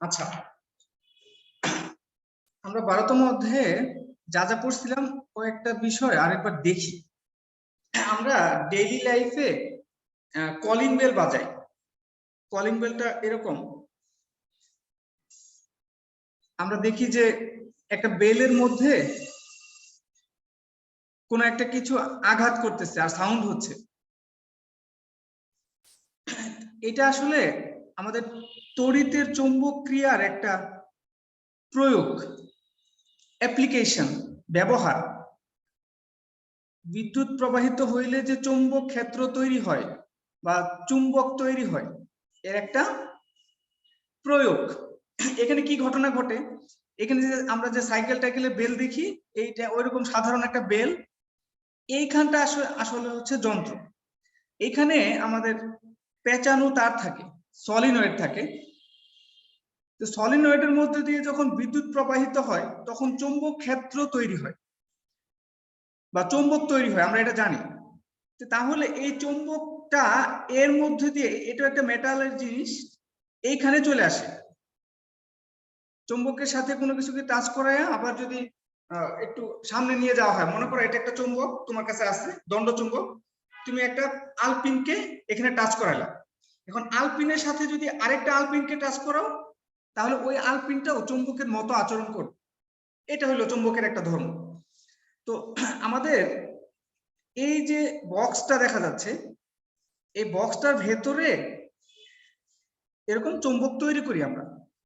আচ্ছা, আমরা 12তম অধ্যায়ে যা যা পড়ছিলাম কয়েকটা বিষয় আরেকবার দেখি। আমরা ডেইলি লাইফে কলিং বেল বাজাই। কলিং বেলটা এরকম, আমরা দেখি যে একটা বেলের মধ্যে কোনো একটা কিছু আঘাত করতেছে আর সাউন্ড হচ্ছে। এটা আসলে আমাদের তড়িতের চৌম্বক ক্রিয়ার একটা প্রয়োগ, অ্যাপ্লিকেশন, ব্যবহার। বিদ্যুৎ প্রবাহিত হইলে যে চৌম্বক ক্ষেত্র তৈরি হয় বা চুম্বক তৈরি হয়, এর একটা প্রয়োগ। এখানে কি ঘটনা ঘটে, এখানে যে আমরা যে সাইকেল টাইকেলে বেল দেখি, এইটা ওইরকম সাধারণ একটা বেল। এইখানটা আসলে হচ্ছে যন্ত্র। এখানে আমাদের পেঁচানো তার থাকে, সলিনয়েড থাকে। তো সলিনয়েডের মধ্যে দিয়ে যখন বিদ্যুৎ প্রবাহিত হয় তখন চৌম্বক ক্ষেত্র তৈরি হয় বা চৌম্বক তৈরি হয়, আমরা এটা জানি। তাহলে এই চৌম্বকটা এর মধ্যে দিয়ে, এটা একটা মেটালের জিনিস, এইখানে চলে আসে। চৌম্বকের সাথে কোনো কিছুকে টাচ করায় আবার যদি একটু সামনে নিয়ে যাওয়া হয়, মনে করো এটা একটা চৌম্বক তোমার কাছে আছে, দণ্ড চুম্বক। তুমি একটা আলপিনকে এখানে টাচ করাইলা। এখন আলপিনের সাথে যদি আরেকটা আলপিনকে টাচ করাও, তাহলে ওই আলপিনটাও চৌম্বকের মতো আচরণ করবে। এটা হলো চৌম্বকের একটা ধর্ম। তো আমাদের এই যে বক্সটা দেখা যাচ্ছে, এই বক্সটার ভেতরে এরকম চৌম্বক তৈরি করি আমরা।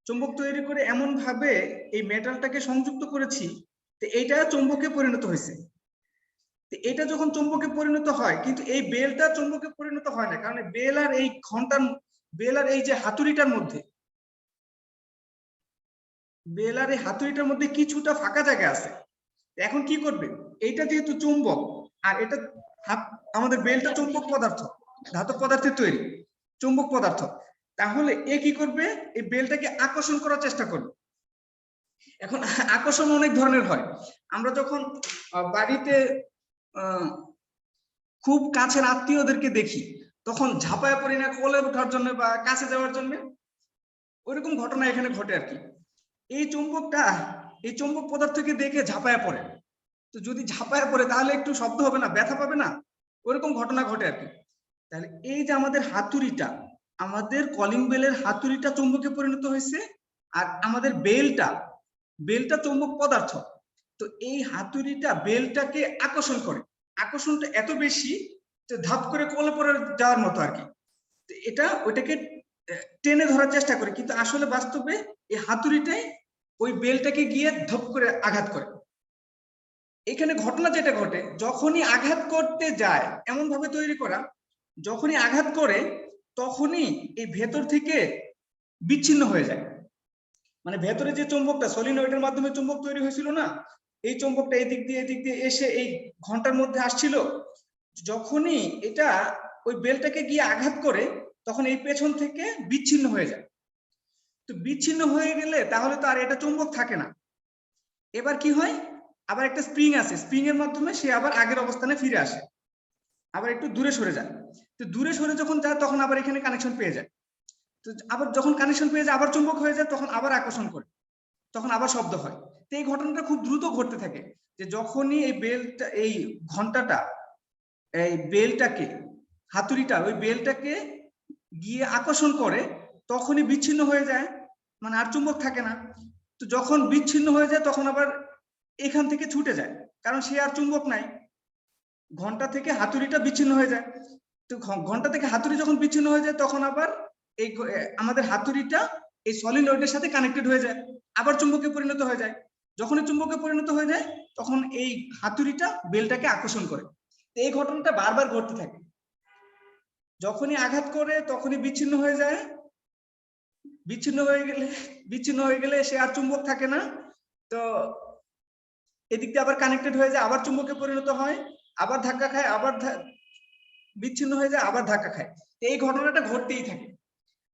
চৌম্বক তৈরি করে এমন ভাবে এই মেটালটাকে সংযুক্ত করেছি, তো এইটা চৌম্বকে পরিণত হয়েছে। এটা যখন চৌম্বকে পরিণত হয়, কিন্তু এই বেলটা চৌম্বকে পরিণত হয় না, কারণ বেল আর এই ঘন্টার, বেল আর এই যে হাতুড়িটার মধ্যে, বেল আর এই হাতুড়িটার মধ্যে কিছুটা ফাঁকা জায়গা আছে। এখন কি করবে, এইটা যেহেতু চুম্বক আর এটা আমাদের বেলটা চুম্বক পদার্থ, ধাতব পদার্থের তৈরি চুম্বক পদার্থ, তাহলে এ কি করবে, এই বেলটাকে আকর্ষণ করার চেষ্টা করবে। এখন আকর্ষণ অনেক ধরনের হয়। আমরা যখন বাড়িতে খুব কাছের আত্মীয়দেরকে দেখি, তখন ঝাঁপায় পড়ি না কোলে ওঠার জন্য বা কাছে যাওয়ার জন্য, ওইরকম ঘটনা এখানে ঘটে আর কি। এই চুম্বকটা, এই চুম্বক পদার্থকে দেখে ঝাঁপায় পড়ে। তো যদি ঝাঁপায় পড়ে তাহলে একটু শব্দ হবে না, ব্যথা পাবে না, ওইরকম ঘটনা ঘটে আর কি। তাহলে এই যে আমাদের হাতুড়িটা, আমাদের কলিং বেলের হাতুড়িটা চুম্বকে পরিণত হয়েছে, আর আমাদের বেলটা, বেলটা চুম্বক পদার্থ। তো এই হাতুড়িটা বেলটাকে আকর্ষণ করে, আকর্ষণটা এত বেশি যে ধাপ করে কলে পড়ে যাওয়ার মতো আর কি। এটা ওইটাকে টেনে ধরার চেষ্টা করে, কিন্তু আসলে বাস্তবে এই হাতুড়িটাই ওই বেলটাকে গিয়ে ধপ করে আঘাত করে। এখানে ঘটনা যেটা ঘটে, যখনই আঘাত করতে যায়, এমন ভাবে তৈরি করা, যখনই আঘাত করে তখনই এই ভেতর থেকে বিচ্ছিন্ন হয়ে যায়। মানে ভেতরে যে চুম্বকটা সলিনয়েডের মাধ্যমে চুম্বক তৈরি হয়েছিল না, এই চুম্বকটা এদিক দিয়ে এসে এই ঘন্টার মধ্যে আসছিল, যখনই এটা ওই বেলটাকে গিয়ে আঘাত করে তখন এই পেছন থেকে বিচ্ছিন্ন হয়ে যায়। তো বিচ্ছিন্ন হয়ে গেলে তাহলে তো আর এটা চুম্বক থাকে না। এবার কি হয়, আবার একটা স্প্রিং আছে, স্প্রিং এর মাধ্যমে সে আবার আগের অবস্থানে ফিরে আসে, আবার একটু দূরে সরে যায়। তো দূরে সরে যখন যায় তখন আবার এখানে কানেকশন পেয়ে যায়। তো আবার যখন কানেকশন পেয়ে যায় আবার চুম্বক হয়ে যায়, তখন আবার আকর্ষণ করে, তখন আবার শব্দ হয়। তো এই ঘটনাটা খুব দ্রুত ঘটতে থাকে, যে যখনই এই বেলটা, এই ঘন্টাটা এই বেলটাকে, হাতুড়িটা ওই বেলটাকে গিয়ে আকর্ষণ করে তখনই বিচ্ছিন্ন হয়ে যায়, মানে আর চুম্বক থাকে না। তো যখন বিচ্ছিন্ন হয়ে যায় তখন আবার এখান থেকে ছুটে যায়, কারণ সে আর চুম্বক নাই, ঘন্টা থেকে হাতুড়িটা বিচ্ছিন্ন হয়ে যায়। তো ঘন্টা থেকে হাতুড়ি যখন বিচ্ছিন্ন হয়ে যায় তখন আবার এই আমাদের হাতুড়িটা এই সলিনয়েডের সাথে কানেক্টেড হয়ে যায়, আবার চুম্বকে পরিণত হয়ে যায়। যখনই চুম্বকে পরিণত হয়ে যায় তখন এই হাতুড়িটা বেলটাকে আকর্ষণ করে। এই ঘটনাটা বারবার ঘটতে থাকে, যখনই আঘাত করে তখনই বিচ্ছিন্ন হয়ে যায়, বিচ্ছিন্ন হয়ে গেলে সে আর চুম্বক থাকে না। তো এদিক দিয়ে আবার কানেক্টেড হয়ে যায়, আবার চুম্বকে পরিণত হয়, আবার ধাক্কা খায়, আবার বিচ্ছিন্ন হয়ে যায়, আবার ধাক্কা খায়। এই ঘটনাটা ঘটতেই থাকে।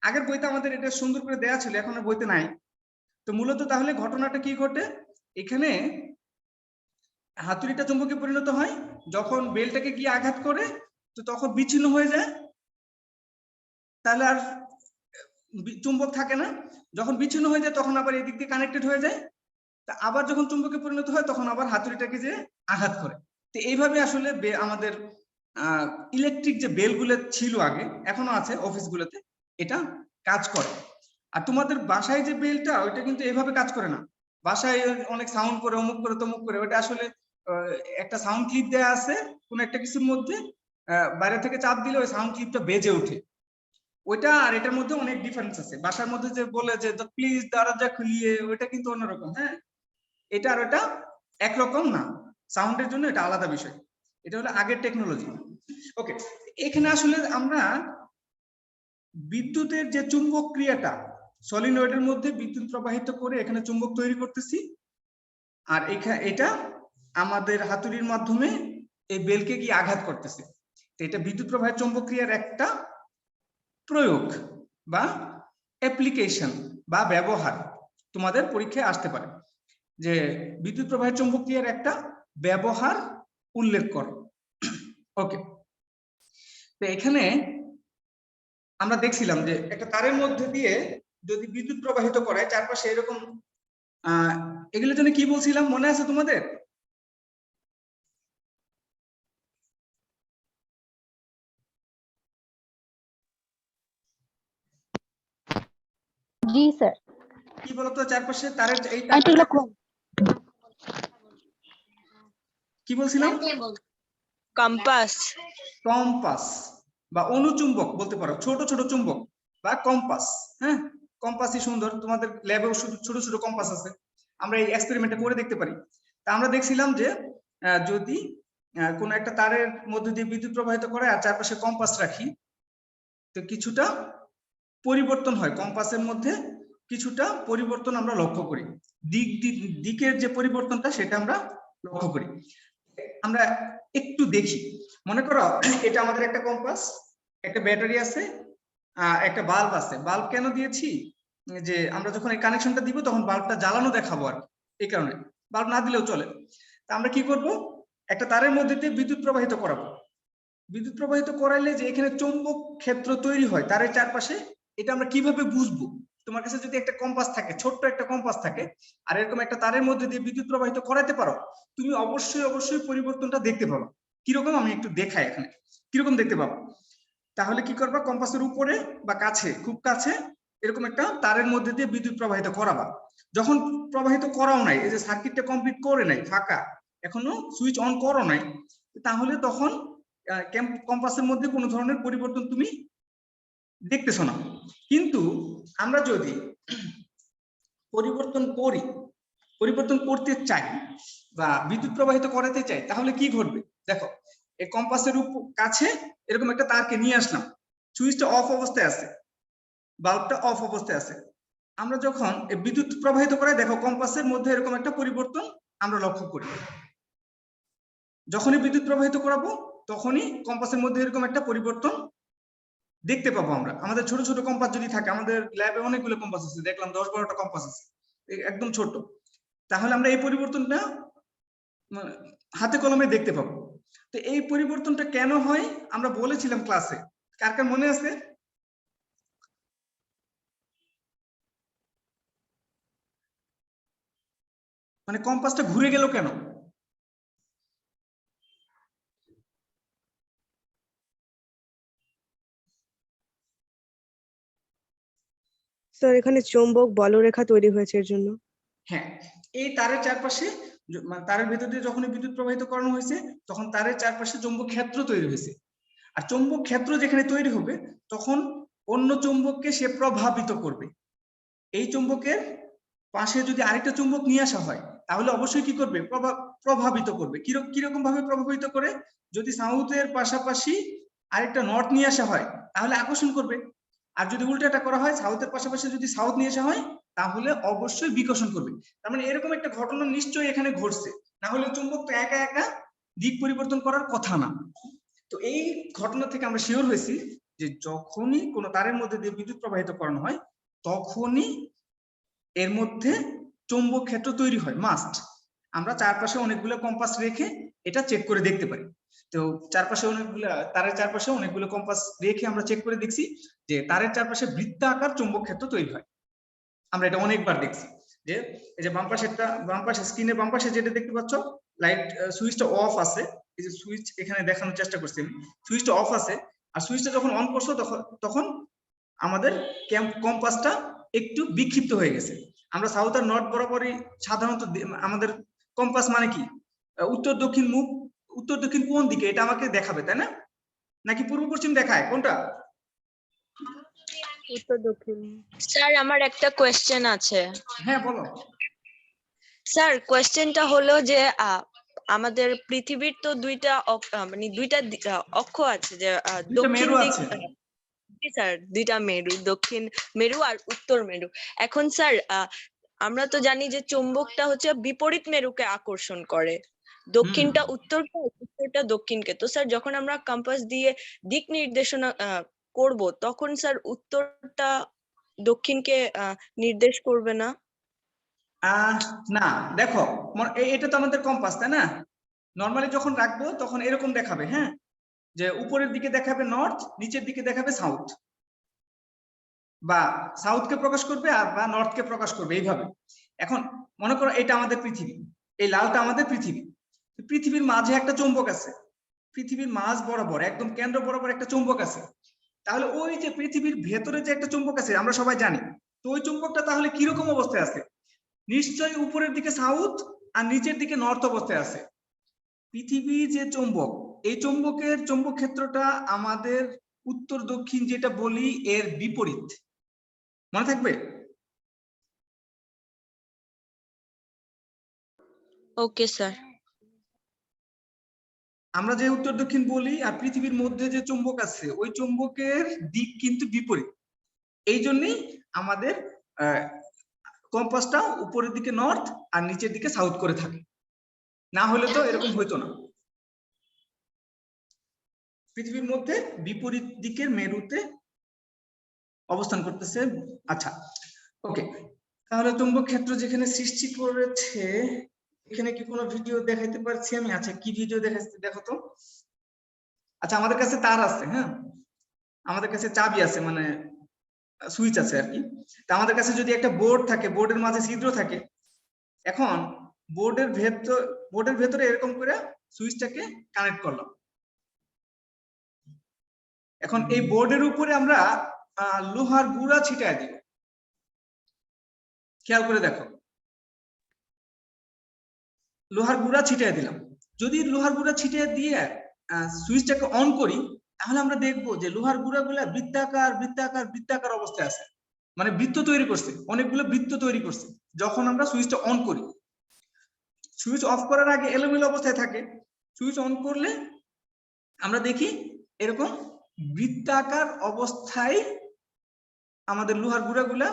আগের বইতে আমাদের এটা সুন্দর করে দেয়া ছিল, এখন বইতে নাই। তো মূলত তাহলে ঘটনাটা কি ঘটে, এখানে হাতুড়িটা চুম্বকে পরিণত হয়, যখন বেলটাকে গিয়ে আঘাত করে তো তখন বিচ্ছিন্ন হয়ে যায়, তাহলে আর চুম্বক থাকে না, যখন বিচ্ছিন্ন হয়ে যায় তখন আবার এদিক দিয়ে কানেক্টেড হয়ে যায়, তা আবার যখন চুম্বকে পরিণত হয় তখন আবার হাতুড়িটাকে যে আঘাত করে। তো এইভাবে আসলে আমাদের ইলেকট্রিক যে বেলগুলো ছিল আগে, এখনো আছে অফিসগুলোতে, এটা কাজ করে। আর তোমাদের বাসায় যে বেলটা, ওইটা কিন্তু এভাবে কাজ করে না। বাসায় অনেক সাউন্ড করে, অমুক করে তমুক করে, ওইটা আসলে একটা সাউন্ড ক্লিপ দেয়া আছে কোন একটা কিছুর মধ্যে, বাইরে থেকে চাপ দিলে ওই সাউন্ড ক্লিপটা বেজে ওঠে। ওইটা আর এটার মধ্যে অনেক ডিফারেন্স আছে। বাসার মধ্যে যে বলে যে প্লিজ দরজা খুলিয়ে, ওইটা কিন্তু অন্যরকম। হ্যাঁ, এটা আর ওটা একরকম না, সাউন্ডের জন্য এটা আলাদা বিষয়। এটা হলো আগের টেকনোলজি। ওকে, এখানে আসলে আমরা বিদ্যুতের যে চুম্বক ক্রিয়াটা, সলিনয়েডের মধ্যে বিদ্যুৎ প্রবাহিত করে এখানে চুম্বক তৈরি করতেছি, আর এটা আমাদের হাতুড়ির মাধ্যমে এই বেলকে কি আঘাত করতেছে। এটা বিদ্যুৎ প্রবাহের চুম্বক ক্রিয়ার একটা প্রয়োগ বা অ্যাপ্লিকেশন বা ব্যবহার তোমাদের পরীক্ষায় আসতে পারে, যে বিদ্যুৎ প্রবাহের চুম্বক ক্রিয়ার একটা ব্যবহার উল্লেখ করো। ওকে, তো এখানে আমরা দেখছিলাম যে একটা তারের মধ্যে দিয়ে যদি বিদ্যুৎ প্রবাহিত করায়, চারপাশে এরকম এগুলোর জন্য কি বলছিলাম মনে আছে তোমাদের? জি স্যার। কি বলতো চারপাশে তারের এই কি বলছিলাম? কম্পাস। কম্পাস বা অনুচুম্বক বলতে পারো, ছোট ছোট চুম্বক বা কম্পাস। হ্যাঁ, কম্পাসই সুন্দর, তোমাদের ল্যাবেও ছোট ছোট কম্পাস আছে, আমরা এই এক্সপেরিমেন্টটা করে দেখতে পারি। তা আমরা দেখছিলাম যে যদি কোন একটা তারের মধ্যে দিয়ে বিদ্যুৎ প্রবাহিত করে আর চারপাশে কম্পাস রাখি, তো কিছুটা পরিবর্তন হয়, কম্পাসের মধ্যে কিছুটা পরিবর্তন আমরা লক্ষ্য করি, দিকের যে পরিবর্তনটা সেটা আমরা লক্ষ্য করি। আমরা একটু দেখি, মনে করো এটা আমাদের একটা কম্পাস, একটা ব্যাটারি আছে, একটা বাল্ব আছে। বাল্ব কেন দিয়েছি, যে আমরা যখন এই কানেকশনটা দিব তখন বাল্বটা জ্বালানো দেখাবো আর এই কারণে, বাল্ব না দিলেও চলে। তা আমরা কি করব, একটা তারের মধ্যে দিয়ে বিদ্যুৎ প্রবাহিত করাবো। বিদ্যুৎ প্রবাহিত করাইলে যে এখানে চৌম্বক ক্ষেত্র তৈরি হয় তারের চারপাশে, এটা আমরা কিভাবে বুঝবো? তোমার কাছে যদি একটা কম্পাস থাকে, ছোট্ট একটা কম্পাস থাকে, আর এরকম একটা তারের মধ্যে দিয়ে বিদ্যুৎ প্রবাহিত করাতে পারো, তুমি অবশ্যই পরিবর্তনটা দেখতে পাবো। কিরকম আমি একটু দেখাই এখানে, কিরকম দেখতে পাবো। তাহলে কি করবা, কম্পাসের উপরে বা কাছে, খুব কাছে এরকম একটা তারের মধ্যে দিয়ে বিদ্যুৎ প্রবাহিত করাবা। যখন প্রবাহিত করাও নাই, এই যে সার্কিটটা কমপ্লিট করে নাই, ফাঁকা, এখনো সুইচ অন করো নাই, তাহলে তখন কম্পাসের মধ্যে কোনো ধরনের পরিবর্তন তুমি দেখতেছো না। কিন্তু আমরা যদি পরিবর্তন করতে চাই বা বিদ্যুৎ প্রবাহিত করাতে চাই, তাহলে কি ঘটবে দেখো, এই কম্পাসের কাছে এরকম একটা তারকে নিয়ে আসলাম, সুইচটা অফ অবস্থায় আছে, বাল্বটা অফ অবস্থায় আছে। আমরা যখন বিদ্যুৎ প্রবাহিত করাই, দেখো কম্পাসের মধ্যে এরকম একটা পরিবর্তন আমরা লক্ষ্য করি। যখনই বিদ্যুৎ প্রবাহিত করাবো তখনই কম্পাসের মধ্যে এরকম একটা পরিবর্তন দেখতে পাবো আমরা। আমাদের ছোট ছোট কম্পাস যদি থাকে, আমাদের ল্যাবে অনেকগুলো কম্পাস আছে, দেখলাম 10-12টা কম্পাস আছে, একদম ছোট, তাহলে আমরা এই পরিবর্তনটা হাতে কলমে দেখতে পাবো। তো এই পরিবর্তনটা কেন হয় আমরা বলেছিলাম ক্লাসে, কার কার মনে আছে? মানে কম্পাসটা ঘুরে গেল কেন? স্যার এখানে চৌম্বক বলরেখা তৈরি হয়েছে এর জন্য। হ্যাঁ, এই তারের চারপাশে, তারের ভেতর দিয়ে যখন বিদ্যুৎ প্রবাহিত করানো হয়েছে তখন তারের চারপাশে চৌম্বক ক্ষেত্র তৈরি হয়েছে। আর চৌম্বক ক্ষেত্র যেখানে তৈরি হবে তখন অন্য চৌম্বককে সে প্রভাবিত করবে। এই চৌম্বকের পাশে যদি আরেকটা চুম্বক নিয়ে আসা হয় তাহলে অবশ্যই কি করবে, প্রভাবিত করবে। কিরকম ভাবে প্রভাবিত করে, যদি সাউথের পাশাপাশি আরেকটা নর্থ নিয়ে আসা হয় তাহলে আকর্ষণ করবে, আর যদি উল্টাটা করা হয়, সাউথের পাশাপাশি যদি সাউথ নিয়ে আসা হয় তাহলে অবশ্যই বিকর্ষণ করবে। তার মানে এরকম একটা ঘটনা নিশ্চয়ই এখানে ঘটছে, না হলে চুম্বক তো একা একা দিক পরিবর্তন করার কথা না। তো এই ঘটনা থেকে আমরা শিওর হয়েছি যে যখনই কোনো তারের মধ্যে দিয়ে বিদ্যুৎ প্রবাহিত করানো হয় তখনই এর মধ্যে চৌম্বক ক্ষেত্র তৈরি হয়, মাস্ট। আমরা চারপাশে অনেকগুলো কম্পাস রেখে এটা চেক করে দেখতে পারি। তো চারপাশে অনেকগুলো তারের চারপাশে অনেকগুলো কম্পাস রেখে আমরা চেক করে দেখছি যে তারের চারপাশে বৃত্তাকার চুম্বক ক্ষেত্র তৈরি হয়। আমরা এটা অনেকবার দেখছি যে এই যে বাম পাশে স্ক্রিনের বাম পাশে যেটা দেখতে পাচ্ছ লাইট সুইচটা অফ আছে, এই যে সুইচ এখানে দেখানোর চেষ্টা করছি আমি, সুইচটা অফ আছে আর সুইচটা যখন অন করছো তখন আমাদের কম্পাসটা একটু বিক্ষিপ্ত হয়ে গেছে। আমরা সাউথ আর নর্থ বরাবরই সাধারণত আমাদের কম্পাস মানে কি উত্তর দক্ষিণ মুখ, উত্তর দক্ষিণ কোন দিকে এটা আমাকে দেখাবে, তাই না? নাকি পূর্ব পশ্চিম দেখায়, কোনটা? উত্তর দক্ষিণ। স্যার আমার একটা কোয়েশ্চেন আছে। হ্যাঁ বলো। স্যার কোয়েশ্চেনটা হলো যে আমাদের পৃথিবীর তো দুইটা মানে দুইটা অক্ষ আছে, যে দুইটা দক্ষিণ মেরু দিক। আছে। জি স্যার, দুইটা মেরু, দক্ষিণ মেরু আর উত্তর মেরু। এখন স্যার আমরা তো জানি যে চুম্বকটা হচ্ছে বিপরীত মেরুকে আকর্ষণ করে, দক্ষিণটা উত্তরকে, উত্তরটা দক্ষিণকে। তো স্যার যখন আমরা কম্পাস দিয়ে দিক নির্দেশনা করব তখন স্যার উত্তরটা দক্ষিণকে নির্দেশ করবে না? না দেখো, এটা তো আমাদের কম্পাস, তাই না? নরমালি যখন রাখবো তখন এরকম দেখাবে, হ্যাঁ, যে উপরের দিকে দেখাবে নর্থ, নিচের দিকে দেখাবে সাউথ, বা সাউথকে প্রকাশ করবে আর বা নর্থকে প্রকাশ করবে এইভাবে। এখন মনে করো এটা আমাদের পৃথিবী, এই লালটা আমাদের পৃথিবী, পৃথিবীর মাঝে একটা চুম্বক আছে, পৃথিবীর মাঝ বরাবর একদম কেন্দ্র বরাবর একটা চুম্বক আছে। তাহলে ওই যে পৃথিবীর ভেতরে যে একটা চুম্বক আছে আমরা সবাই জানি, তো ওই চুম্বকটা তাহলে কিরকম অবস্থায় আছে? নিশ্চয়ই উপরের দিকে সাউথ আর নিচের দিকে নর্থ অবস্থায় আছে। পৃথিবী যে চুম্বক, এই চুম্বকের চুম্বক ক্ষেত্রটা আমাদের উত্তর দক্ষিণ যেটা বলি এর বিপরীত, মনে থাকবে? Okay sir. আমরা যে উত্তর দক্ষিণ বলি আর পৃথিবীর মধ্যে যে চুম্বক আছে ওই চুম্বকের দিক কিন্তু বিপরীত। এই জন্যই আমাদের কম্পাসটা উপরের দিকে নর্থ আর নিচের দিকে সাউথ করে থাকে, না হলে তো এরকম হইতো না। পৃথিবীর মধ্যে বিপরীত দিকের মেরুতে অবস্থান করতেছে। আচ্ছা ওকে, তাহলে চুম্বক ক্ষেত্র যেখানে সৃষ্টি করেছে এখানে কি কোনো ভিডিও দেখাইতে পারছি আমি? আচ্ছা কি ভিডিও দেখাচ্ছি দেখো তো। আচ্ছা আমাদের কাছে তার আছে, হ্যাঁ, আমাদের কাছে চাবি আছে, মানে সুইচ আছে আর কি। তা আমাদের কাছে যদি একটা বোর্ড থাকে, বোর্ডের মাঝে ছিদ্র থাকে, এখন বোর্ডের ভেতরে এরকম করে সুইচটাকে কানেক্ট করলাম। এখন এই বোর্ডের উপরে আমরা লোহার গুঁড়া ছিটায় দিব, খেয়াল করে দেখো, লোহার গুঁড়া ছিটিয়ে দিলাম। যদি লোহার গুঁড়া ছিটিয়ে দিয়ে সুইচটাকে অন করি তাহলে আমরা দেখবো যে লোহার গুঁড়াগুলা বৃত্তাকার বৃত্তাকার বৃত্তাকার অবস্থায় আছে, মানে বৃত্ত তৈরি করছে, অনেকগুলো বৃত্ত তৈরি করছে। যখন আমরা সুইচটা অন করি, সুইচ অফ করার আগে এলোমেলো অবস্থায় থাকে, সুইচ অন করলে আমরা দেখি এরকম বৃত্তাকার অবস্থায় আমাদের লোহার গুঁড়াগুলা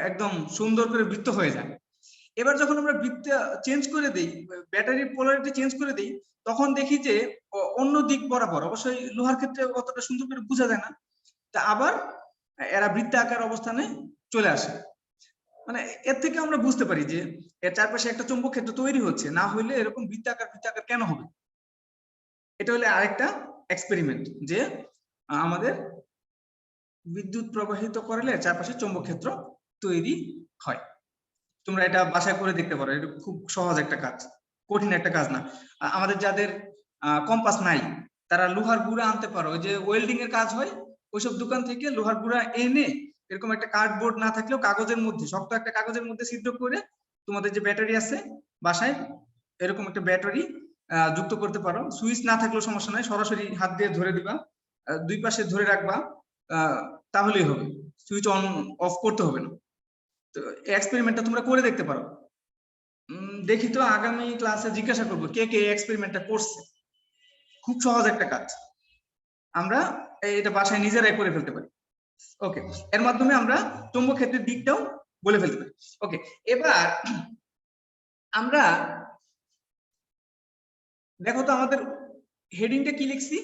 একদম সুন্দর করে বৃত্ত হয়ে যায়। এবার যখন আমরা বৃত্ত চেঞ্জ করে দেই, ব্যাটারির পোলারিটি চেঞ্জ করে দেই, তখন দেখি যে অন্য দিক বরাবর, অবশ্যই লোহার ক্ষেত্রে অতটা সুন্দর করে বোঝা যায় না, তা আবার এরা বৃত্তাকার অবস্থানে চলে আসে। মানে এর থেকে আমরা বুঝতে পারি যে এর চারপাশে একটা চুম্বক ক্ষেত্র তৈরি হচ্ছে, না হইলে এরকম বৃত্তাকার বৃত্তাকার কেন হবে? এটা হলে আরেকটা এক্সপেরিমেন্ট যে আমাদের বিদ্যুৎ প্রবাহিত করলে চারপাশে চুম্বক ক্ষেত্র তৈরি হয়। তোমরা এটা বাসায় করে দেখতে পারো, এটা খুব সহজ একটা কাজ, কঠিন একটা কাজ না। আমাদের যাদের কম্পাস নাই তারা লোহার গুঁড়া আনতে পারো, ওই যে ওয়েল্ডিং এর কাজ হয় ওইসব দোকান থেকে লোহার গুঁড়া এনে এরকম একটা কার্ডবোর্ড না থাকলেও কাগজের মধ্যে, শক্ত একটা কাগজের মধ্যে ছিদ্র করে তোমাদের যে ব্যাটারি আছে বাসায় এরকম একটা ব্যাটারি যুক্ত করতে পারো। সুইচ না থাকলেও সমস্যা নাই, সরাসরি হাত দিয়ে ধরে দিবা, দুই পাশে ধরে রাখবা, তাহলেই হবে, সুইচ অন অফ করতে হবে না। তো এক্সপেরিমেন্টটা তোমরা করে দেখতে পারো। দেখি তো আগামী ক্লাসে জিজ্ঞাসা করবো কে কে এক্সপেরিমেন্টটা করছে। খুব সহজ একটা কাজ, আমরা এটা বাসায় নিজেরাই করে ফেলতে পারি। ওকে, এর মাধ্যমে আমরা চুম্বক ক্ষেত্রের দিকটাও বলে ফেলতে পারি। ওকে, এবার আমরা দেখো তো আমাদের হেডিংটা কি লিখছি?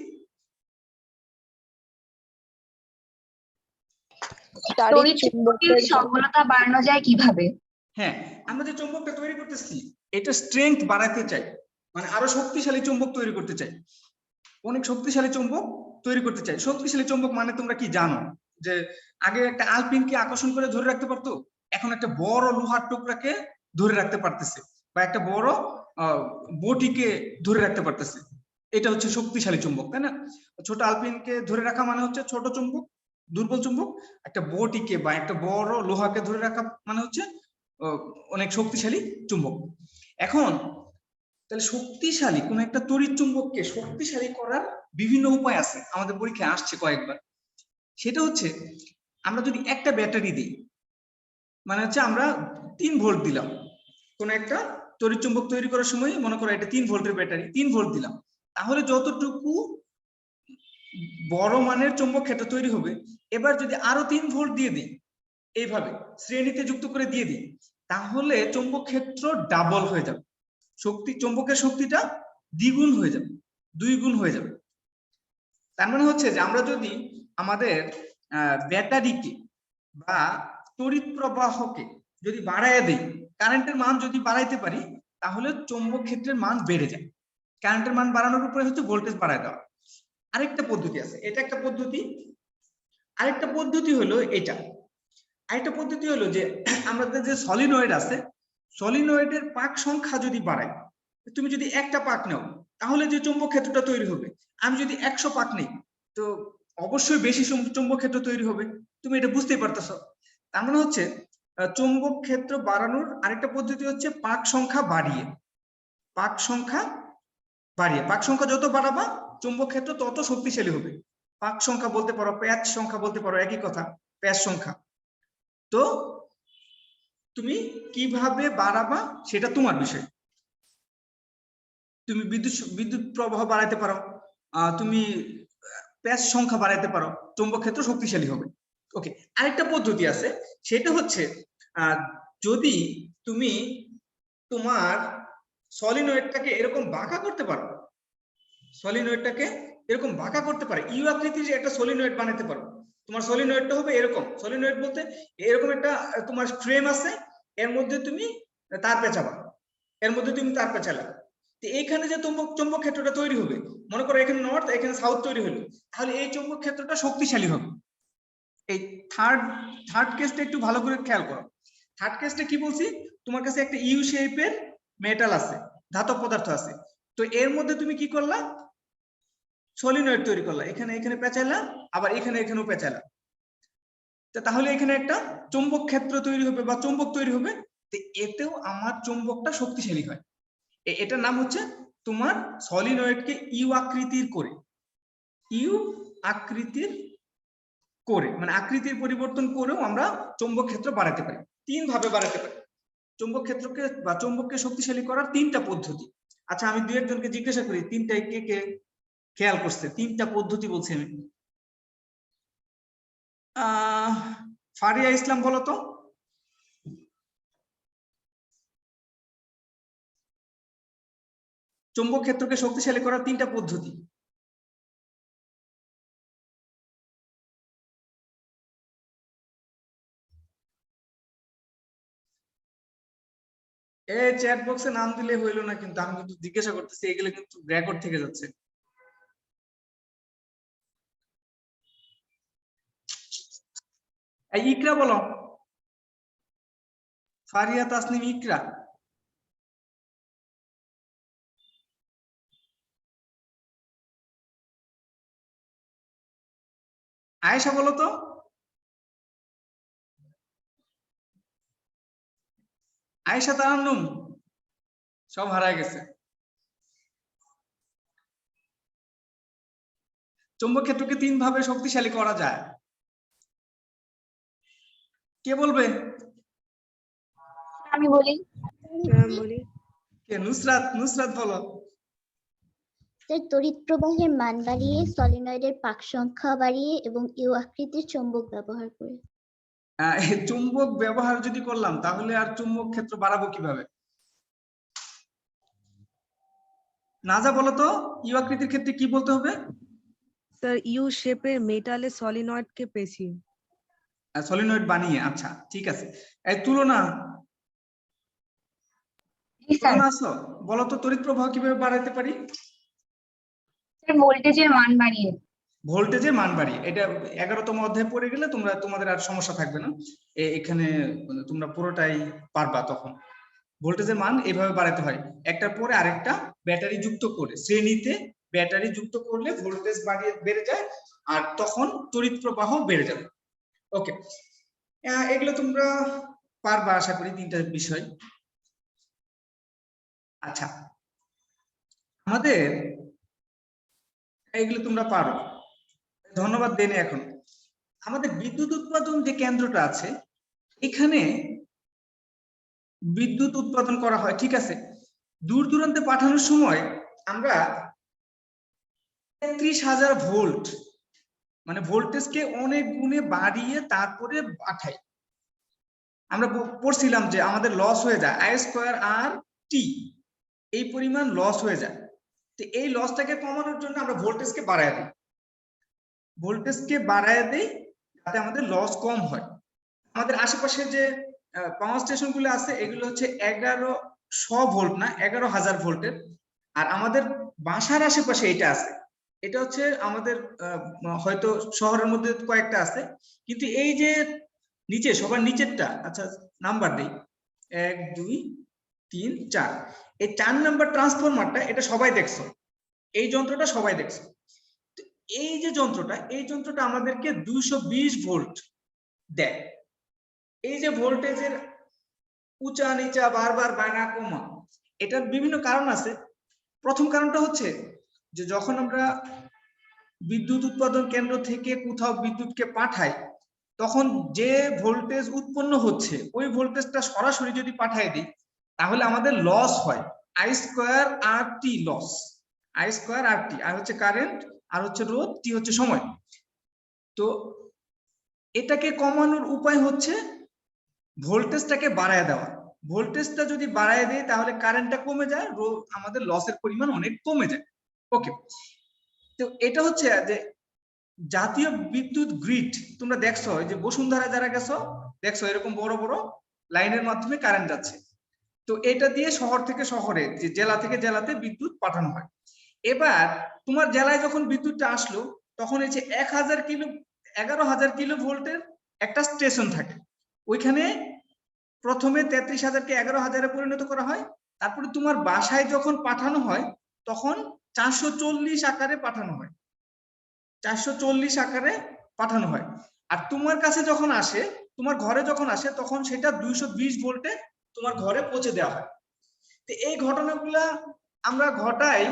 তড়িৎ চুম্বকের সফলতা বাড়ানো যায় কিভাবে? হ্যাঁ, আমরা যে চুম্বকটা তৈরি করতেছি এটা স্ট্রেংথ বাড়াতে চাই, মানে আরো শক্তিশালী চুম্বক তৈরি করতে চাই, অনেক শক্তিশালী চুম্বক তৈরি করতে চাই। শক্তিশালী চুম্বক মানে তোমরা কি জানো যে আগে একটা আলপিনকে আকর্ষণ করে ধরে রাখতে পারতো, এখন একটা বড় লোহার টুকরাকে ধরে রাখতে পারতেছে, বা একটা বড় বটিকে ধরে রাখতে পারতেছে। এটা হচ্ছে শক্তিশালী চুম্বক, তাই না? ছোট আলপিনকে ধরে রাখা মানে হচ্ছে ছোট চুম্বক, দুর্বল চুম্বক। একটা বটিকে বা একটা বড় লোহাকে ধরে রাখা মানে হচ্ছে অনেক শক্তিশালী চুম্বক। এখন তাহলে শক্তিশালী কোন একটা তড়িৎ চুম্বককে শক্তিশালী করার বিভিন্ন উপায় আছে, আমাদের পরীক্ষায় আসছে কয়েকবার। সেটা হচ্ছে আমরা যদি একটা ব্যাটারি দিই, মানে হচ্ছে আমরা 3 ভোল্ট দিলাম কোন একটা তড়িৎ চুম্বক তৈরি করার সময়, মনে করো এটা 3 ভোল্টের ব্যাটারি, 3 ভোল্ট দিলাম, তাহলে যতটুকু বড় মানের চুম্বক ক্ষেত্র তৈরি হবে। এবার যদি আরো 3 ভোল্ট দিয়ে দিই, এইভাবে শ্রেণীতে যুক্ত করে দিয়ে দিই, তাহলে চুম্বক ক্ষেত্র ডাবল হয়ে যাবে, শক্তি চুম্বকের শক্তিটা দ্বিগুণ হয়ে যাবে, 2 গুণ হয়ে যাবে। তার মানে হচ্ছে যে আমরা যদি আমাদের ব্যাটারিকে বা তড়িৎ প্রবাহকে যদি বাড়ায় দেই, কারেন্টের মান যদি বাড়াইতে পারি, তাহলে চুম্বক ক্ষেত্রের মান বেড়ে যায়। কারেন্টের মান বাড়ানোর উপরে হচ্ছে ভোল্টেজ বাড়ায় দেওয়া। আরেকটা পদ্ধতি আছে, এটা একটা পদ্ধতি। আরেকটা পদ্ধতি হলো এটা, আরেকটা পদ্ধতি হলো যে আমাদের যে সলিনয়েড আছে, সলিনয়েডের পাক সংখ্যা যদি বাড়ায়, তুমি যদি একটা পাক নাও, তাহলে যে চুম্বক ক্ষেত্রটা তৈরি হবে, আমি যদি 100 পাক নেই, তো অবশ্যই বেশি চুম্বক ক্ষেত্র তৈরি হবে। তুমি এটা বুঝতেই পারতেছো। তার মানে হচ্ছে চুম্বক ক্ষেত্র বাড়ানোর আরেকটা পদ্ধতি হচ্ছে পাক সংখ্যা বাড়িয়ে, পাক সংখ্যা বাড়িয়ে, পাক সংখ্যা যত বাড়াবা চুম্বক ক্ষেত্র তত শক্তিশালী হবে। পাক সংখ্যা বলতে পারো, প্যাচ সংখ্যা বলতে পারো, একই কথা, প্যাচ সংখ্যা। তো তুমি কিভাবে বাড়াবা সেটা তোমার বিষয়। তুমি বিদ্যুৎ প্রবাহ বাড়াইতে পারো, তুমি প্যাচ সংখ্যা বাড়াইতে পারো, চুম্বক ক্ষেত্র শক্তিশালী হবে। ওকে, আরেকটা পদ্ধতি আছে, সেটা হচ্ছে যদি তুমি তোমার সলিনয়েডটাকে এরকম বাঁকা করতে পারো, সলিনয়েডটাকে এরকম বাঁকা করতে পারে, ইউ আকৃতির একটা সলিনয়েড বানাতে পারো। তোমার সলিনয়েডটা হবে এরকম, সলিনয়েড বলতে এরকম একটা তোমার ফ্রেম আছে, এর মধ্যে তুমি তার পেঁচাবা, এর মধ্যে তুমি তার পেঁচালা। তো এইখানে যে চুম্বক ক্ষেত্রটা তৈরি হবে, মনে করো এখানে নর্থ এখানে সাউথ তৈরি হলো, তাহলে এই চুম্বক ক্ষেত্রটা শক্তিশালী হবে। এই থার্ড কেসটা একটু ভালো করে খেয়াল করো। থার্ড কেসটা কি বলছি, তোমার কাছে একটা ইউ শেপের মেটাল আছে, ধাতব পদার্থ আছে, তো এর মধ্যে তুমি কি করলা, সলিনয়েড তৈরি করলা, এখানে এখানে পেঁচাইলা, আবার এখানে এখানেও পেঁচাইলা, তাহলে এখানে একটা চুম্বক ক্ষেত্র তৈরি হবে বা চুম্বক তৈরি হবে। তো এতেও আমার চুম্বকটা শক্তিশালী হয়। এটার নাম হচ্ছে তোমার সলিনয়েডকে ইউ আকৃতির করে, ইউ আকৃতির করে মানে আকৃতির পরিবর্তন করেও আমরা চুম্বক ক্ষেত্র বাড়াতে পারি। 3 ভাবে বাড়াতে পারি চুম্বক ক্ষেত্রকে বা চুম্বককে শক্তিশালী করার 3টা পদ্ধতি। আচ্ছা, আমি 2-1 জনকে জিজ্ঞাসা করি 3টায় কে কে খেয়াল করছে? 3টা পদ্ধতি বলছি আমি। ফারিয়া ইসলাম বলো তো। চুম্বক ক্ষেত্রকে শক্তিশালী করার 3টা পদ্ধতি। এই চ্যাট বক্সে নাম দিলে হইলো না, কিন্তু আমি কিন্তু জিজ্ঞাসা করতেছি, এগুলো কিন্তু রেকর্ড থেকে যাচ্ছে। এই ইকরা বলো, ফারিয়া তাসনিম ইকরা। আয়েশা বলো তো। আয়েশা তারান্নুম, সব হারায় গেছে। চুম্বক ক্ষেত্রকে 3 ভাবে শক্তিশালী করা যায়, কে বলবে? আমি বলি। বলি। কে? নুসরাত, নুসরাত বলো। তড়িৎ প্রবাহের মান বাড়িয়ে, সলিনয়েডের পাক সংখ্যা বাড়িয়ে এবং ইউ আকৃতির চুম্বক ব্যবহার করে। চুম্বক ব্যবহার যদি করলাম, তাহলে আর চুম্বক ক্ষেত্র বাড়াবো কিভাবে? নাজা বলো তো, ইউ আকৃতির ক্ষেত্রে কি বলতে হবে? স্যার ইউ শেপের মেটালে সলিনয়েড কে পেঁচিয়ে। সলিনয়েড বানিয়ে, আচ্ছা ঠিক আছে। এই তুলনা, জি স্যার। আসো, বলো তো তড়িৎ প্রবাহ কিভাবে বাড়াইতে পারি? স্যার ভোল্টেজের মান বাড়িয়ে। ভোল্টেজের মান বাড়িয়ে। এটা 11তম অধ্যায়ে পড়ে গেলে তোমাদের আর সমস্যা থাকবে না, এখানে তোমরা পুরোটাই পারবা। তখন ভোল্টেজের মান এইভাবে বাড়াতে হয়, একটার পরে আরেকটা ব্যাটারি যুক্ত করে, শ্রেণীতে ব্যাটারি যুক্ত করলে ভোল্টেজ বেড়ে যায়, আর তখন তড়িৎ প্রবাহ বেড়ে যাবে। ওকে, এগুলো তোমরা পারবা আশা করি, 3টা বিষয়। আচ্ছা, আমাদের এগুলো তোমরা পারো, ধন্যবাদ দেনে। এখন আমাদের বিদ্যুৎ উৎপাদন যে কেন্দ্রটা আছে, এখানে বিদ্যুৎ উৎপাদন করা হয়, ঠিক আছে। দূর দূরান্তে পাঠানোর সময় আমরা 33,000 ভোল্ট, মানে ভোল্টেজকে অনেক গুণে বাড়িয়ে তারপরে পাঠাই। আমরা পড়ছিলাম যে আমাদের লস হয়ে যায় I²R_T, এই পরিমাণ লস হয়ে যায়। তো এই লসটাকে কমানোর জন্য আমরা ভোল্টেজকে বাড়ায় দিই, যাতে আমাদের লস কম হয়। আমাদের আশেপাশে যে পাওয়ার স্টেশন গুলো আছে, এগুলো হচ্ছে 1100 ভোল্ট না, 11,000 ভোল্টের। আর আমাদের বাসার আশেপাশে এটা আছে, এটা হচ্ছে আমাদের হয়তো শহরের মধ্যে কয়েকটা আছে, কিন্তু এই যে নিচে সবার নিচেরটা, আচ্ছা নাম্বার দেই, 1 2 3 4, এই 4 নাম্বার ট্রান্সফরমারটা, এটা সবাই দেখছো, এই যন্ত্রটা সবাই দেখছো। এই যে যন্ত্রটা আমাদেরকে 220 ভোল্ট দেয়। এই যে ভোল্টেজের উঁচা নিচা বারবার বাড়া কমা, এটার বিভিন্ন কারণ আছে। প্রথম কারণটা হচ্ছে যে যখন আমরা বিদ্যুৎ উৎপাদন কেন্দ্র থেকে কোথাও বিদ্যুৎকে পাঠাই, তখন যে ভোল্টেজ উৎপন্ন হচ্ছে ওই ভোল্টেজটা সরাসরি যদি পাঠাই দিই, তাহলে আমাদের লস হয় I²R_T লস। I²R_T, আর হচ্ছে কারেন্ট, আর হচ্ছে রোধ, টি হচ্ছে সময়। তো এটাকে কমানোর উপায় হচ্ছে ভোল্টেজটাকে বাড়ায় দেওয়া। ভোল্টেজটা যদি বাড়ায় দেয় তাহলে কারেন্টটা কমে যায়, আমাদের লসের পরিমাণ অনেক কমে যায়। ওকে, তো এটা হচ্ছে যে জাতীয় বিদ্যুৎ গ্রিড, তোমরা দেখছো যে বসুন্ধরা যারা গেছো দেখছো, এরকম বড় বড় লাইনের মাধ্যমে কারেন্ট যাচ্ছে। তো এটা দিয়ে শহর থেকে শহরে, যে জেলা থেকে জেলাতে বিদ্যুৎ পাঠানো হয়। এবার তোমার জেলায় যখন বিদ্যুৎটা আসলো, তখন এই যে 11,000 কিলো ভোল্টের একটা স্টেশন থাকে, ওইখানে প্রথমে 33,000কে 11,000-এ পরিণত করা হয়। তারপরে তোমার বাসায় যখন পাঠানো হয়, তখন 440 আকারে পাঠানো হয়, 440 আকারে পাঠানো হয়। আর তোমার কাছে যখন আসে, তোমার ঘরে যখন আসে, তখন সেটা 220 ভোল্টে তোমার ঘরে পৌঁছে দেওয়া হয়। তো এই ঘটনাগুলা আমরা ঘটাই,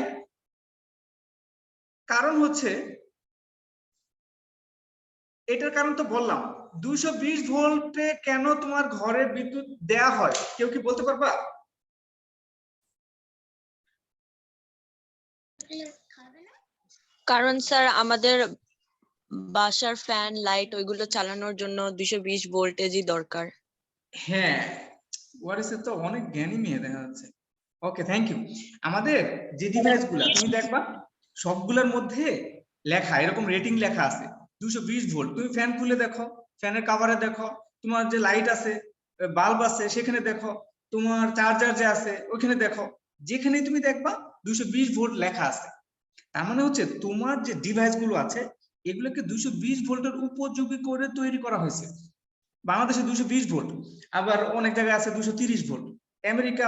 কারণ হচ্ছে, এটার কারণ তো বললাম, 220 ভোল্টে কেন তোমার ঘরে বিদ্যুৎ দেয়া হয়, কেউ কি বলতে পারবা? কারণ স্যার আমাদের বাসার ফ্যান লাইট ওইগুলো চালানোর জন্য 220 ভোল্টেজই দরকার। হ্যাঁ, ওয়ারিসের তো অনেক জ্ঞানী মেয়ে দেখা যাচ্ছে। ওকে, থ্যাংক ইউ। আমাদের যে ডিভাইস গুলা তুমি দেখবা, সবগুলোর মধ্যে লেখা, এরকম রেটিং লেখা আছে 220 ভোল্ট। তুমি ফ্যান খুলে দেখো, ফ্যানের কাভারে দেখো, তোমার যে লাইট আছে, বাল্ব আছে, সেখানে দেখো, তোমার চার্জার যে আছে ওখানে দেখো, যেখানে তুমি দেখবা 220 ভোল্ট লেখা আছে। তার মানে হচ্ছে তোমার যে ডিভাইস গুলো আছে, এগুলোকে 220 ভোল্টের উপযোগী করে তৈরি করা হয়েছে। বাংলাদেশে 220 ভোল্ট, আবার অনেক জায়গায় আছে 230 ভোল্ট। আমেরিকা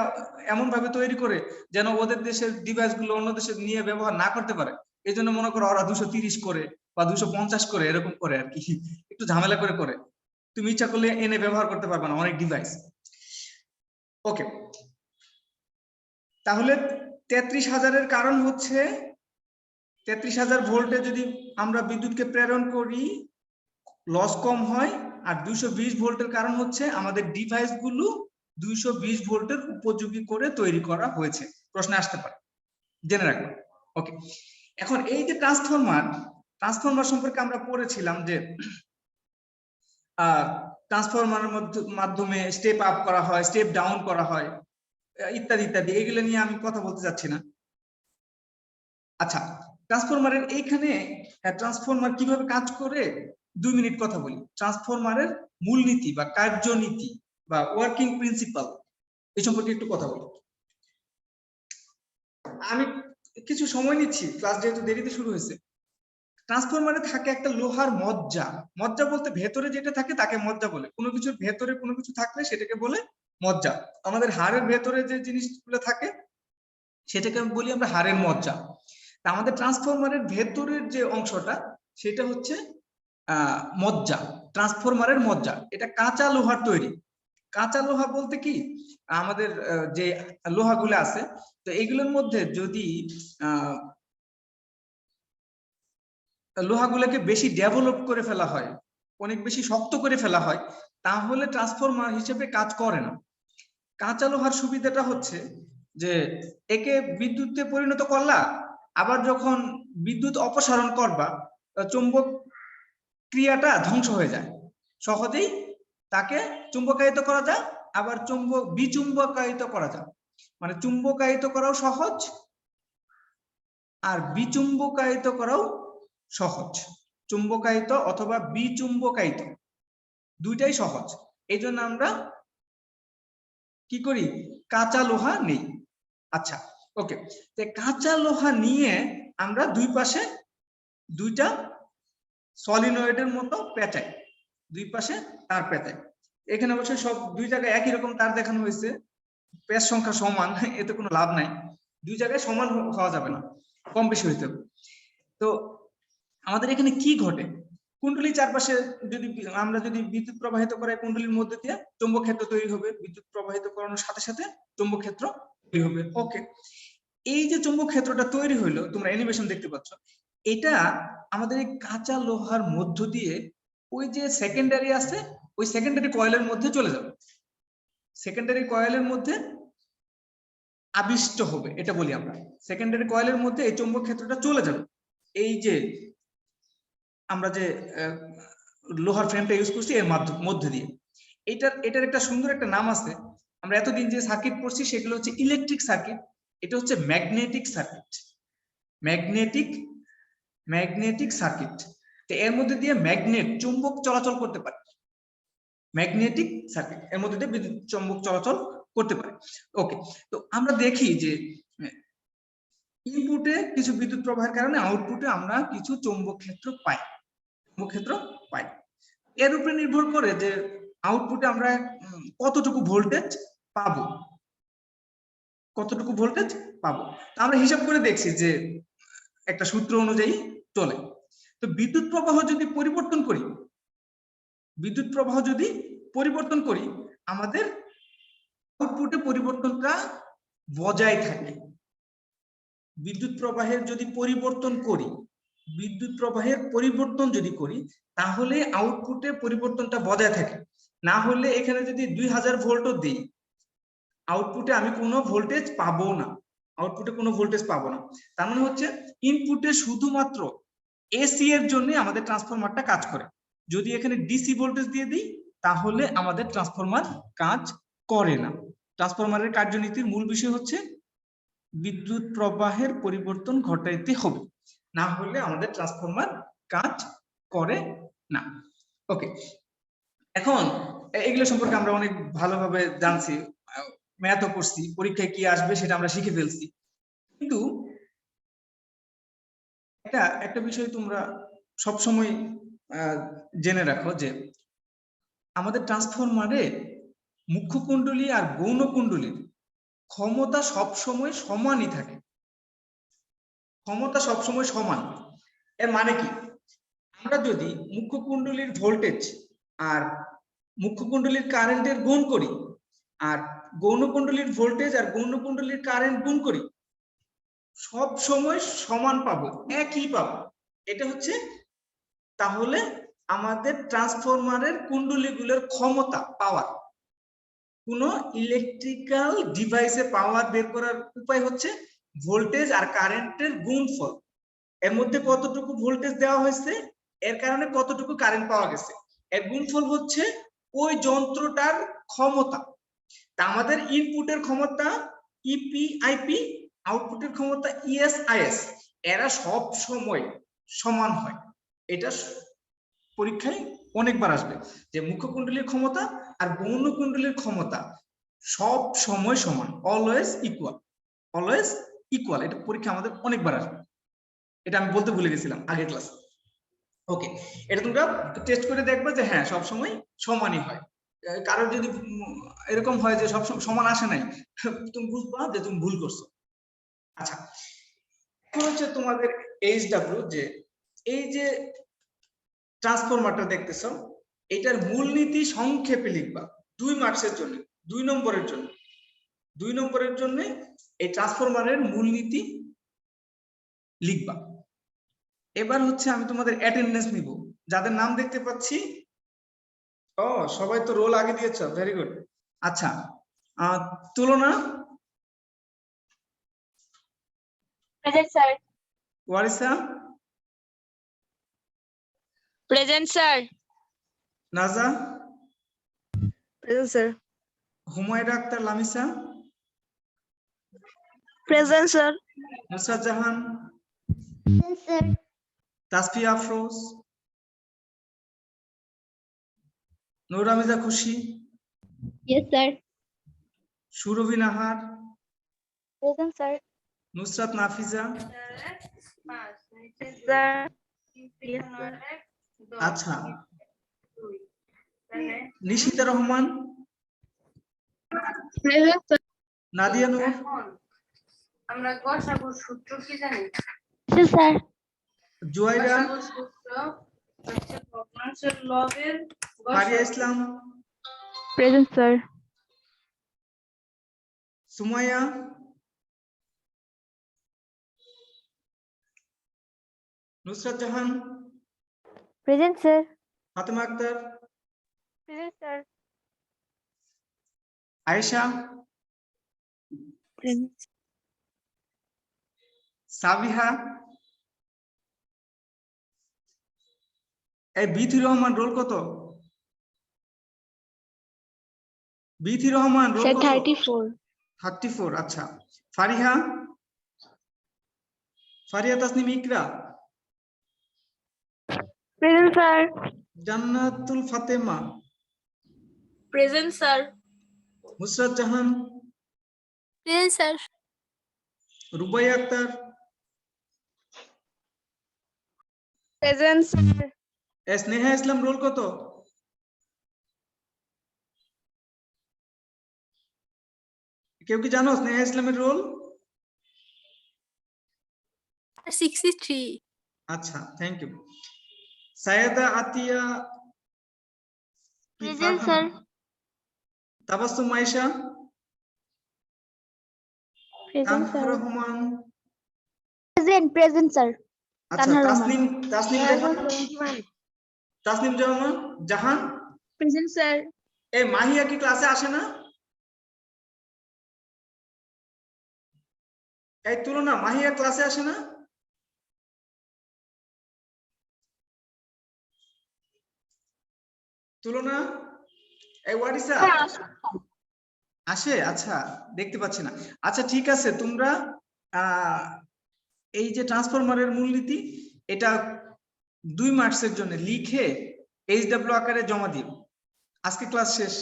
এমন ভাবে তৈরি করে যেন ওদের দেশের ডিভাইস গুলো অন্য দেশে নিয়ে ব্যবহার না করতে পারে, এই জন্য মনে করো ওরা 230 করে বা 250 করে, এরকম করে আর কি, একটু ঝামেলা করে। তুমি ইচ্ছা করলে এনে ব্যবহার করতে পারবে না অনেক ডিভাইস। ওকে, তাহলে 33,000-এর কারণ হচ্ছে 33,000 ভোল্টে যদি আমরা বিদ্যুৎকে প্রেরণ করি, লস কম হয়। আর 220 ভোল্টের কারণ হচ্ছে আমাদের ডিভাইস গুলো 220 ভোল্টের উপযোগী করে তৈরি করা হয়েছে। প্রশ্ন আসতে পারে, জেনে রাখবেন। ওকে, এখন এই যে ট্রান্সফরমার সম্পর্কে আমরা পড়েছিলাম যে ট্রান্সফরমারের মাধ্যমে স্টেপ আপ করা হয়, স্টেপ ডাউন করা হয়, ইত্যাদি ইত্যাদি। এগুলো নিয়ে আমি কথা বলতে চাচ্ছি না। আচ্ছা, ট্রান্সফরমারের এইখানে ট্রান্সফরমার কিভাবে কাজ করে 2 মিনিট কথা বলি। ট্রান্সফরমারের মূলনীতি বা কার্যনীতি বা ওয়ার্কিং প্রিন্সিপাল, এই সম্পর্কে একটু কথা বলি। আমি কিছু সময় নিচ্ছি, ক্লাস যেহেতু দেরিতে শুরু হয়েছে। ট্রান্সফরমারে থাকে একটা লোহার মজ্জা। মজ্জা বলতে ভেতরে যেটা থাকে তাকে মজ্জা বলে। কোনো কিছুর ভেতরে কোনো কিছু থাকলে সেটাকে বলে মজ্জা। আমাদের হাড়ের ভেতরে যে জিনিসগুলো থাকে সেটাকে বলি আমরা হাড়ের মজ্জা। তা আমাদের ট্রান্সফরমারের ভেতরের যে অংশটা সেটা হচ্ছে মজ্জা, ট্রান্সফরমারের মজ্জা। এটা কাঁচা লোহার তৈরি। কাঁচা লোহা বলতে কি, আমাদের যে লোহাগুলো আছে, তো এগুলোর মধ্যে যদি লোহাগুলোকে বেশি ডেভেলপ করে ফেলা হয়, অনেক বেশি শক্ত করে ফেলা হয়, তাহলে ট্রান্সফরমার হিসেবে কাজ করে না। কাঁচা লোহার সুবিধাটা হচ্ছে যে একে বিদ্যুতে পরিণত করলা, আবার যখন বিদ্যুৎ অপসারণ করবা চুম্বক ক্রিয়াটা ধ্বংস হয়ে যায়, সহজেই তাকে চুম্বকায়িত করা যায়, আবার বিচুম্বকায়িত করা যায়। মানে চুম্বকায়িত করাও সহজ আর বিচুম্বকায়িত করাও সহজ। চুম্বকায়িত অথবা বিচুম্বকায়িত দুইটাই সহজ। এই জন্য আমরা কি করি, কাঁচা লোহা নেই। আচ্ছা, ওকে। কাঁচা লোহা নিয়ে আমরা দুই পাশে দুইটা সলিনয়েডের মতো পেঁচাই, দুই পাশে তার পেঁচাই। এখানে অবশ্যই সব দুই জায়গায় একই রকম তার দেখানো হয়েছে, পেঁচ সংখ্যা সমান, এতে কোনো লাভ নাই। দুই জায়গায় সমান হওয়া যাবে না, কম বেশি হইতে হবে। তো আমাদের এখানে কি ঘটে, কুণ্ডলী চারপাশে আমরা যদি বিদ্যুৎ প্রবাহিত করাই, কুণ্ডলীর মধ্যে দিয়ে চৌম্বক ক্ষেত্র তৈরি হবে। বিদ্যুৎ প্রবাহিত করানোর সাথে সাথে চৌম্বক ক্ষেত্র তৈরি হবে। ওকে, এই যে চৌম্বক ক্ষেত্রটা তৈরি হইলো, তোমরা অ্যানিমেশন দেখতে পাচ্ছ, এটা আমাদের এই কাঁচা লোহার মধ্য দিয়ে ওই যে সেকেন্ডারি আছে, ওই সেকেন্ডারি কয়েলের মধ্যে চলে যাবে। সেকেন্ডারি কয়েলের মধ্যে আবিষ্ট হবে, এটা বলি আমরা। সেকেন্ডারি কয়েলের মধ্যে এই চৌম্বক ক্ষেত্রটা চলে যাবে। এই যে আমরা যে লোহার ফ্রেমটা ইউজ করছি এর মধ্যে দিয়ে, এটার একটা সুন্দর একটা নাম আছে। আমরা এতদিন যে সার্কিট পড়ছি সেগুলো হচ্ছে ইলেকট্রিক সার্কিট, এটা হচ্ছে ম্যাগনেটিক সার্কিট। Magnetic circuit. তো এর মধ্যে দিয়ে ম্যাগনেট, চুম্বক চলাচল করতে পারে। ম্যাগনেটিক সার্কিট, এর মধ্যে দিয়ে বিদ্যুৎ চুম্বক চলাচল করতে পারে। ওকে, তো আমরা দেখি যে ইনপুটে কিছু বিদ্যুৎ প্রবাহের কারণে আউটপুটে আমরা কিছু চৌম্বক ক্ষেত্র পাই। এর উপরে নির্ভর করে যে আউটপুটে আমরা কতটুকু ভোল্টেজ পাবো। আমরা হিসাব করে দেখছি যে একটা সূত্র অনুযায়ী চলে। তো বিদ্যুৎ প্রবাহ যদি পরিবর্তন করি, আমাদের আউটপুটে পরিবর্তনটা বজায় থাকে। বিদ্যুৎ প্রবাহের পরিবর্তন যদি করি তাহলে আউটপুটে পরিবর্তনটা বজায় থাকে। না হলে এখানে যদি 2000 ভোল্টও দিই, আউটপুটে আমি কোনো ভোল্টেজ পাবো না। তার মানে হচ্ছে ইনপুটে শুধুমাত্র এসি এর জন্য আমাদের ট্রান্সফরমারটা কাজ করে। যদি এখানে ডিসি ভোল্টেজ দিয়ে দিই তাহলে আমাদের ট্রান্সফরমার কাজ করে না। ট্রান্সফরমারের কার্যনীতির মূল বিষয় হচ্ছে বিদ্যুৎ প্রবাহের পরিবর্তন ঘটাইতে হবে, না হলে আমাদের ট্রান্সফরমার কাজ করে না। ওকে, এখন এগুলো সম্পর্কে আমরা অনেক ভালোভাবে জানছি, ম্যাথও করছি, পরীক্ষায় কি আসবে সেটা আমরা শিখে ফেলছি। কিন্তু একটা বিষয় তোমরা সবসময় জেনে রাখো যে আমাদের ট্রান্সফরমারে মুখ্য কুণ্ডলী আর গৌণ কুণ্ডলীর ক্ষমতা সবসময় সমানই থাকে। এর মানে কি, আমরা যদি মুখ্য কুণ্ডলীর ভোল্টেজ আর মুখ্য কুণ্ডলীর কারেন্টের গুণ করি, আর গৌণ কুণ্ডলীর ভোল্টেজ আর গৌণ কুণ্ডলীর কারেন্ট গুণ করি, সব সময় সমান পাবো, একই পাবো। এটা হচ্ছে তাহলে আমাদের ট্রান্সফরমারের কুণ্ডলীগুলোর ক্ষমতা, পাওয়ার। কোন ইলেকট্রিক্যাল ডিভাইসে পাওয়ার বের করার উপায় হচ্ছে ভোল্টেজ আর কারেন্টের গুণফল। এর মধ্যে কতটুকু ভোল্টেজ দেওয়া হয়েছে, এর কারণে কতটুকু কারেন্ট পাওয়া গেছে, এর গুণফল হচ্ছে ওই যন্ত্রটার ক্ষমতা। তা আমাদের ইনপুটের ক্ষমতা ইপি আইপি, আউটপুটের ক্ষমতা ইএস আইএস, এরা সব সময় সমান হয়। এটা পরীক্ষায় অনেকবার আসবে যে মুখ্য কুণ্ডলীর ক্ষমতা আর গৌণ কুণ্ডলীর ক্ষমতা সব সময় সমান, অলওয়েজ ইকুয়াল। ইকুয়াল। এটা পরীক্ষা আমাদের অনেকবার আসবে, এটা আমি বলতে ভুলে গেছিলাম আগের ক্লাসে। ওকে, এটা তোমরা টেস্ট করে দেখবে যে হ্যাঁ সবসময় সমানই হয়। কারোর যদি এরকম হয় যে সবসময় সমান আসে নাই, তুমি বুঝবা যে তুমি ভুল করছো। আচ্ছা, এখন হচ্ছে তোমাদের এইচডব্লিউ, যে এই যে ট্রান্সফরমারটা দেখতেছো, এটার মূলনীতি সংক্ষেপে লিখবা 2 মার্কসের জন্য, 2 নম্বরের জন্য। 2 নম্বরের জন্য এই ট্রান্সফরমারের মূলনীতি লিখবা। এবার হচ্ছে আমি তোমাদের অ্যাটেন্ডেন্স নিব, যাদের নাম দেখতে পাচ্ছি। ও সবাই তো রোল আগে দিয়েছো, ভেরি গুড। আচ্ছা, Tulona, present sir. Warisa, present sir. Naja, present sir. Humaira Akter Lamisa, present sir. Nusrat Jahan, sir. Tasfia Afroz, Nuramiza Khushi, yes sir. Surovi Nahar, present sir. Nusrat Nafiza. আচ্ছা, নিশিতা রহমান, প্রেজেন্ট স্যার। নাদিয়া নূর, আমরা গসাগুর সূত্র কি জানি? স্যার। জুয়াইরা, গসাগুর সূত্র হচ্ছে ভগ্নাংশের লবের ফারিয়া গসাগু। Islam, present sir. Sumaiya, Nusrat Jahan, present sir. Fatema Akter, present sir. Ayesha, present. Sabiha, এই বিথি রহমান রোল কত? বিথি রহমান রোল স্যার কত? 34। 34। আচ্ছা, Fariha, Faria Tasnim Iqra, present sir. Jannatul Fatema, present sir. Nusrat Jahan, present sir. Rubaiya Akter, present sir. Sneha Islam roll কত? কেউ কি জানো স্নেহা ইসলামের রোল? 63। আচ্ছা, thank you. Sayeda Atiya, present sir. Tabassum Ayesha, present Tanha sir. Rahman, present sir. আচ্ছা, তানহা রহমান। তাসনিম, তাসনিম জাহান, তাসনিম জাহান। Present sir. এই মাহিয়া কি ক্লাসে আসে না? এই তুলনা, মাহিয়া ক্লাসে আসে না? তুলনা, এই ওয়ারিসা আসে? আচ্ছা, দেখতে পাচ্ছি না। আচ্ছা ঠিক আছে, তোমরা এই যে ট্রান্সফরমারের মূলনীতি, এটা 2 মার্কসের জন্য লিখে এইচডব্লিউ আকারে জমা দিও। আজকে ক্লাস শেষ,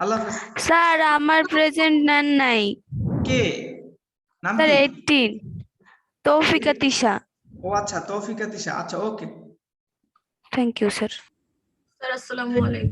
আল্লাহ হাফেজ। স্যার আমার প্রেজেন্ট নেন নাই কে নাম স্যার কি? 18 তৌফিকা তিশা। ও আচ্ছা, তৌফিকা তিশা। আচ্ছা, okay. Thank you sir. Sir আসসালামু আলাইকুম।